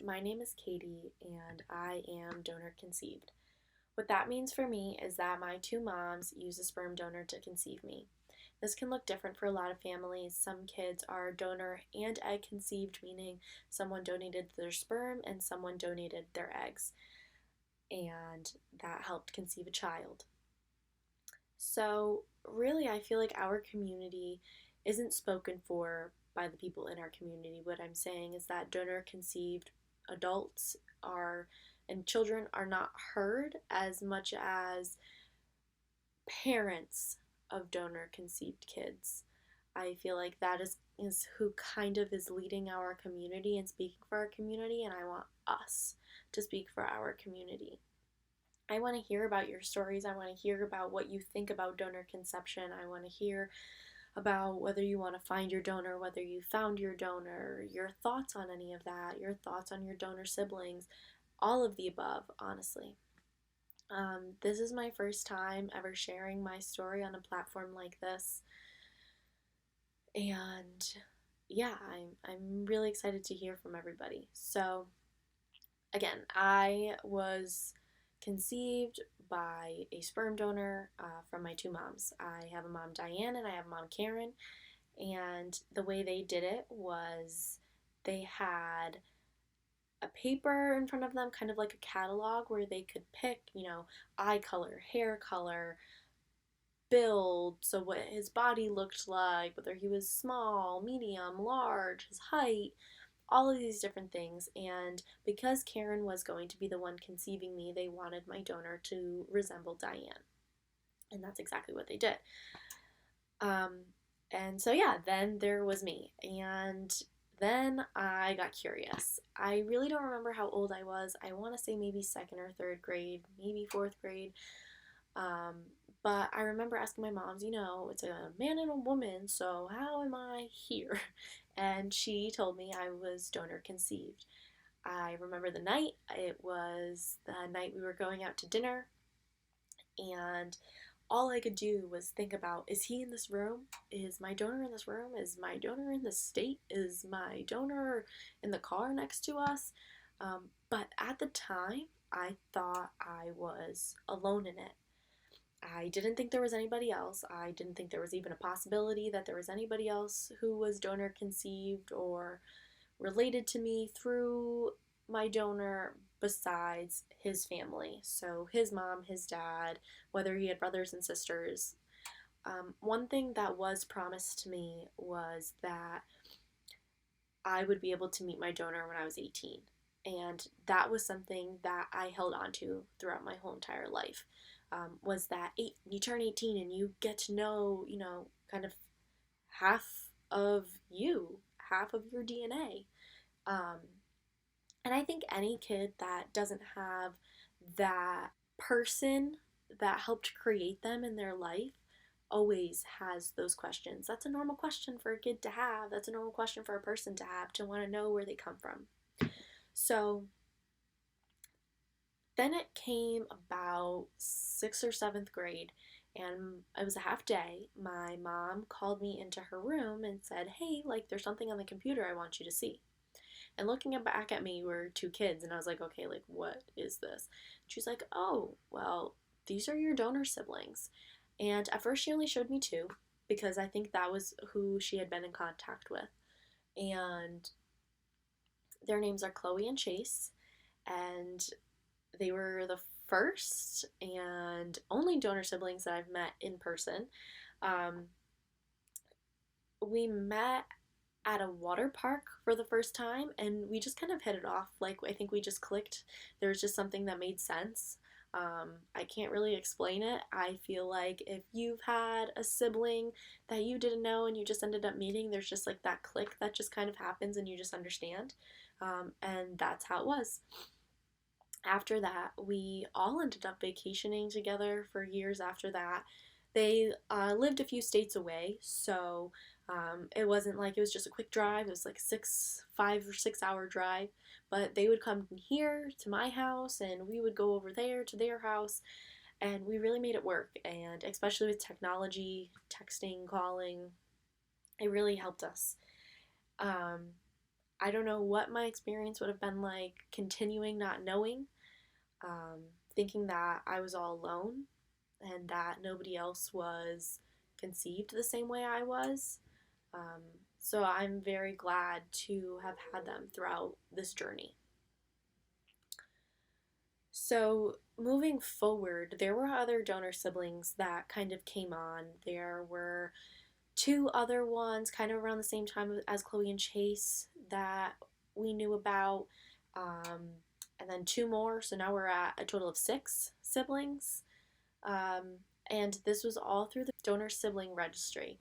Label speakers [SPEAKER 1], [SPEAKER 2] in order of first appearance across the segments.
[SPEAKER 1] My name is Katie and I am donor conceived. What that means for me is that my two moms use a sperm donor to conceive me. This can look different for a lot of families. Some kids are donor and egg conceived, meaning someone donated their sperm and someone donated their eggs, and that helped conceive a child. So, really, I feel like our community isn't spoken for by the people in our community. What I'm saying is that donor conceived adults are and children are not heard as much as parents of donor conceived kids. I feel like that is who kind of is leading our community and speaking for our community, and I want us to speak for our community. I want to hear about your stories. I want to hear about what you think about donor conception. I want to hear about whether you want to find your donor, whether you found your donor, your thoughts on any of that, your thoughts on your donor siblings, all of the above, honestly. This is my first time ever sharing my story on a platform like this. And yeah, I'm really excited to hear from everybody. So, again, I was conceived by a sperm donor from my two moms. I have a mom, Diane, and I have a mom, Karen. And the way they did it was they had a paper in front of them, kind of like a catalog where they could pick, eye color, hair color, build, so what his body looked like, whether he was small, medium, large, his height, all of these different things. And because Karen was going to be the one conceiving me, they wanted my donor to resemble Diane. And that's exactly what they did. Um, and so, yeah, then there was me. And then I got curious. I really don't remember how old I was. I want to say maybe second or third grade, maybe fourth grade. Um, but I remember asking my moms, it's a man and a woman, so how am I here? And she told me I was donor conceived. I remember the night. It was the night we were going out to dinner, and all I could do was think about, is he in this room? Is my donor in this room? Is my donor in this state? Is my donor in the car next to us? But at the time, I thought I was alone in it. I didn't think there was anybody else. I didn't think there was even a possibility that there was anybody else who was donor conceived or related to me through my donor besides his family. So his mom, his dad, whether he had brothers and sisters. One thing that was promised to me was that I would be able to meet my donor when I was 18. And that was something that I held on to throughout my whole entire life. Was that you turn 18 and you get to know, kind of half of you, half of your DNA. Um, and I think any kid that doesn't have that person that helped create them in their life always has those questions. That's a normal question for a kid to have. That's a normal question for a person to have, to want to know where they come from. So then it came about sixth or seventh grade, and it was a half day. My mom called me into her room and said, "Hey, like, there's something on the computer I want you to see." And looking back at me, we're two kids, and I was like, "Okay, like, what is this?" She's like, "Oh, well, these are your donor siblings." And at first, she only showed me two because I think that was who she had been in contact with. And their names are Chloe and Chase, and they were the first and only donor siblings that I've met in person. Um, we met at a water park for the first time, and we just kind of hit it off. Like, I think we just clicked. There was just something that made sense. I can't really explain it. I feel like if you've had a sibling that you didn't know and you just ended up meeting, there's just like that click that just kind of happens and you just understand. And that's how it was. After that, we all ended up vacationing together for years after that. They lived a few states away, so it wasn't like it was just a quick drive. It was like 5 or 6 hour drive. But they would come here to my house, and we would go over there to their house, and we really made it work. And especially with technology, texting, calling, it really helped us. Um, I don't know what my experience would have been like continuing not knowing, um, thinking that I was all alone and that nobody else was conceived the same way I was. Um, so I'm very glad to have had them throughout this journey. So moving forward, there were other donor siblings that kind of came on. There were two other ones kind of around the same time as Chloe and Chase that we knew about. And then two more. So now we're at a total of six siblings. Um, and this was all through the donor sibling registry.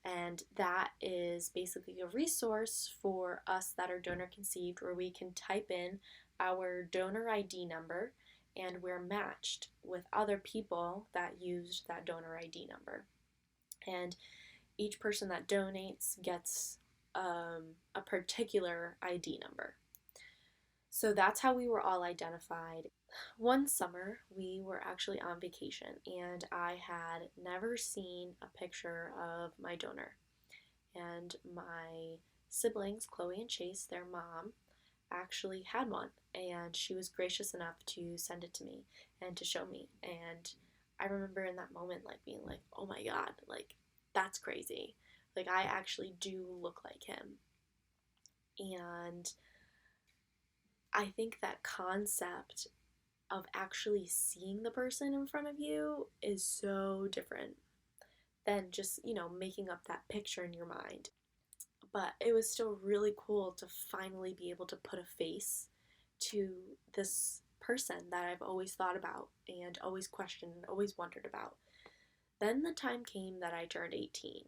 [SPEAKER 1] And that is basically a resource for us that are donor conceived where we can type in our donor ID number and we're matched with other people that used that donor ID number. And each person that donates gets a particular ID number. So that's how we were all identified. One summer, we were actually on vacation, and I had never seen a picture of my donor. And my siblings, Chloe and Chase, their mom, actually had one, and she was gracious enough to send it to me and to show me. And I remember in that moment, like, being like, oh my god, like, that's crazy. Like, I actually do look like him. And I think that concept of actually seeing the person in front of you is so different than just, making up that picture in your mind. But it was still really cool to finally be able to put a face to this person that I've always thought about and always questioned and always wondered about. Then the time came that I turned 18,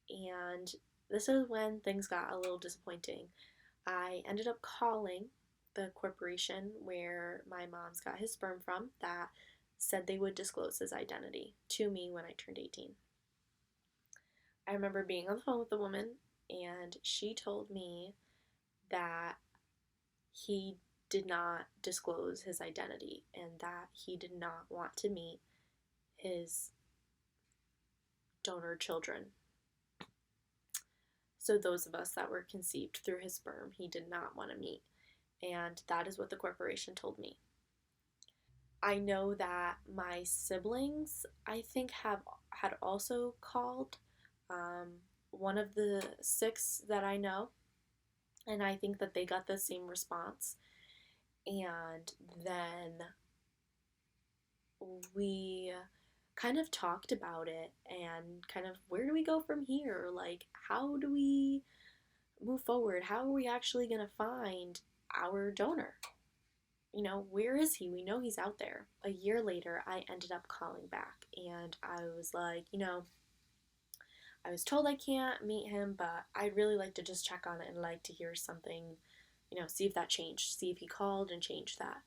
[SPEAKER 1] and this is when things got a little disappointing. I ended up calling the corporation where my mom's got his sperm from that said they would disclose his identity to me when I turned 18. I remember being on the phone with the woman, and she told me that he did not disclose his identity and that he did not want to meet his donor children. So, those of us that were conceived through his sperm, he did not want to meet. And that is what the corporation told me. I know that my siblings, I think, had also called, one of the six that I know, and I think that they got the same response. And then we kind of talked about it and kind of where do we go from here? Like, how do we move forward? How are we actually going to find our donor? Where is he? We know he's out there. A year later, I ended up calling back and I was like, I was told I can't meet him, but I'd really like to just check on it and like to hear something, see if that changed, see if he called and changed that.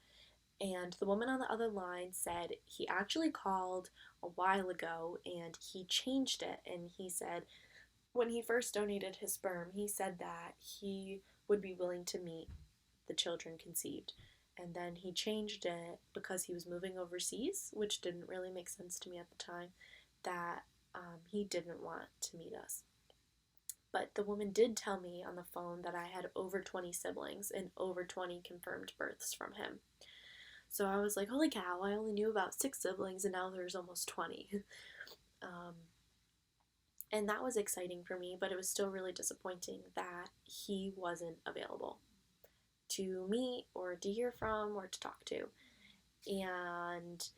[SPEAKER 1] And the woman on the other line said he actually called a while ago and he changed it. And he said when he first donated his sperm, he said that he would be willing to meet the children conceived. And then he changed it because he was moving overseas, which didn't really make sense to me at the time, that he didn't want to meet us. But the woman did tell me on the phone that I had over 20 siblings and over 20 confirmed births from him. So I was like, holy cow, I only knew about 6 siblings and now there's almost 20. um, and that was exciting for me, but it was still really disappointing that he wasn't available to meet or to hear from or to talk to. And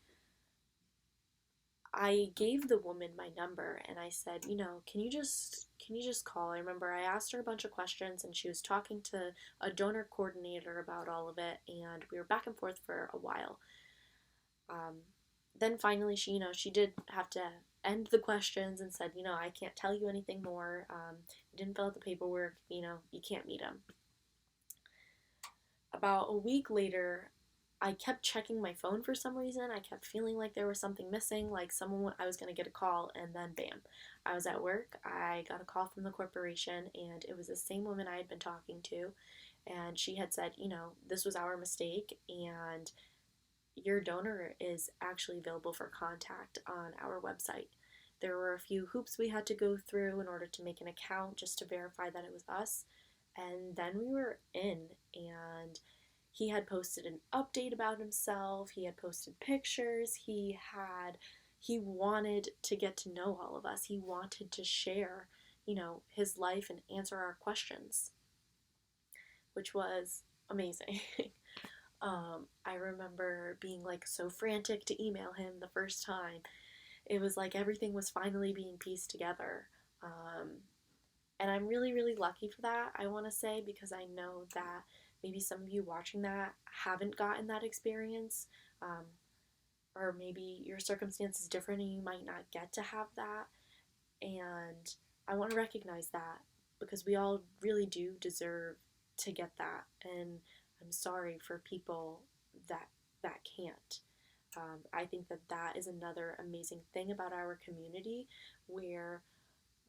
[SPEAKER 1] I gave the woman my number and I said, can you just call? I remember I asked her a bunch of questions and she was talking to a donor coordinator about all of it, and we were back and forth for a while. Then finally she did have to end the questions and said, I can't tell you anything more. You didn't fill out the paperwork, you can't meet him. About a week later, I kept checking my phone for some reason. I kept feeling like there was something missing, like I was going to get a call, and then bam, I was at work. I got a call from the corporation, and it was the same woman I had been talking to, and she had said, this was our mistake, and your donor is actually available for contact on our website. There were a few hoops we had to go through in order to make an account just to verify that it was us, And then we were in, and he had posted an update about himself. He had posted pictures. He wanted to get to know all of us. He wanted to share, his life and answer our questions, which was amazing. I remember being like so frantic to email him the first time. It was like everything was finally being pieced together. Um, and I'm really, really lucky for that, I want to say, because I know that maybe some of you watching that haven't gotten that experience. Or maybe your circumstance is different and you might not get to have that. And I want to recognize that because we all really do deserve to get that. And I'm sorry for people that can't. I think that that is another amazing thing about our community where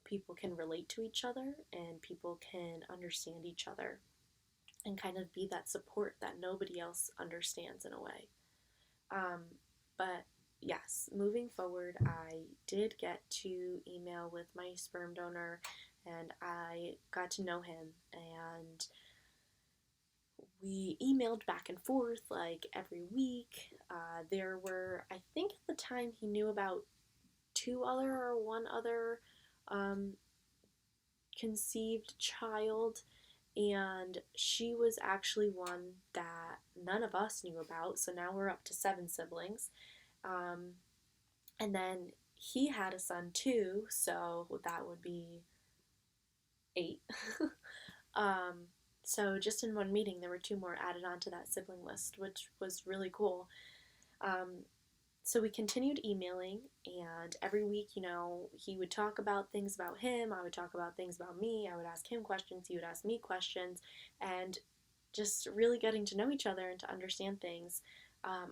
[SPEAKER 1] people can relate to each other and people can understand each other and kind of be that support that nobody else understands in a way. Um, but yes, moving forward, I did get to email with my sperm donor and I got to know him, and we emailed back and forth like every week. There were, I think at the time, he knew about two other or one other um, conceived child, and she was actually one that none of us knew about. So now we're up to 7 siblings. Um, and then he had a son too, so that would be 8. um, so just in one meeting, there were 2 more added onto that sibling list, which was really cool. Um, so we continued emailing, and every week, he would talk about things about him, I would talk about things about me, I would ask him questions, he would ask me questions, and just really getting to know each other and to understand things.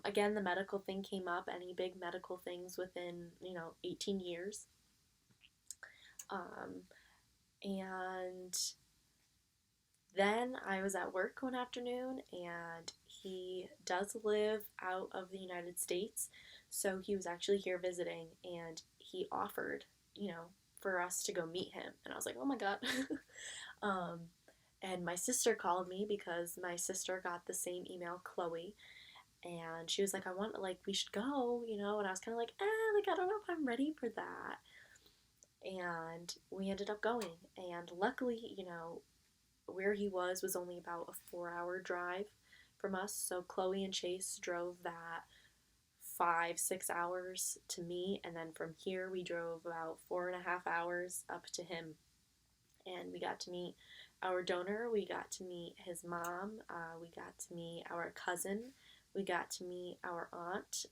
[SPEAKER 1] Again, the medical thing came up, any big medical things within, 18 years. Um, and then I was at work one afternoon, and he does live out of the United States, so he was actually here visiting, and he offered, for us to go meet him. And I was like, oh my God. um, and my sister called me because my sister got the same email, Chloe, and she was like, we should go, and I was kind of like, I don't know if I'm ready for that. And we ended up going, and luckily, where he was only about a 4-hour drive from us. So Chloe and Chase drove that 5-6 hours to me, and then from here we drove about 4.5 hours up to him. And we got to meet our donor, we got to meet his mom, we got to meet our cousin, we got to meet our aunt,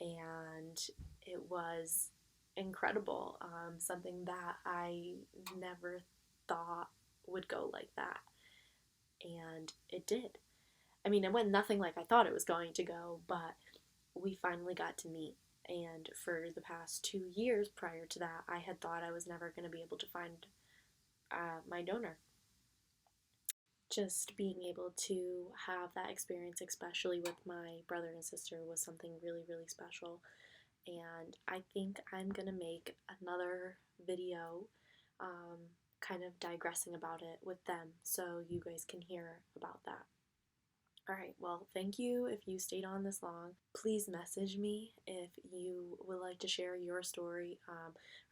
[SPEAKER 1] and it was incredible. Something that I never thought would go like that. And it did. I mean, it went nothing like I thought it was going to go, but we finally got to meet. And for the past 2 years prior to that, I had thought I was never going to be able to find my donor. Just being able to have that experience, especially with my brother and sister, was something really, really special. And I think I'm going to make another video kind of digressing about it with them so you guys can hear about that. Alright, well, thank you if you stayed on this long. Please message me if you would like to share your story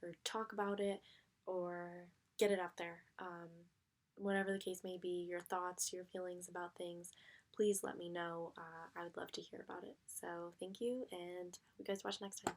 [SPEAKER 1] or talk about it or get it out there. Whatever the case may be, your thoughts, your feelings about things, please let me know. I would love to hear about it. So thank you, and hope you guys watch next time.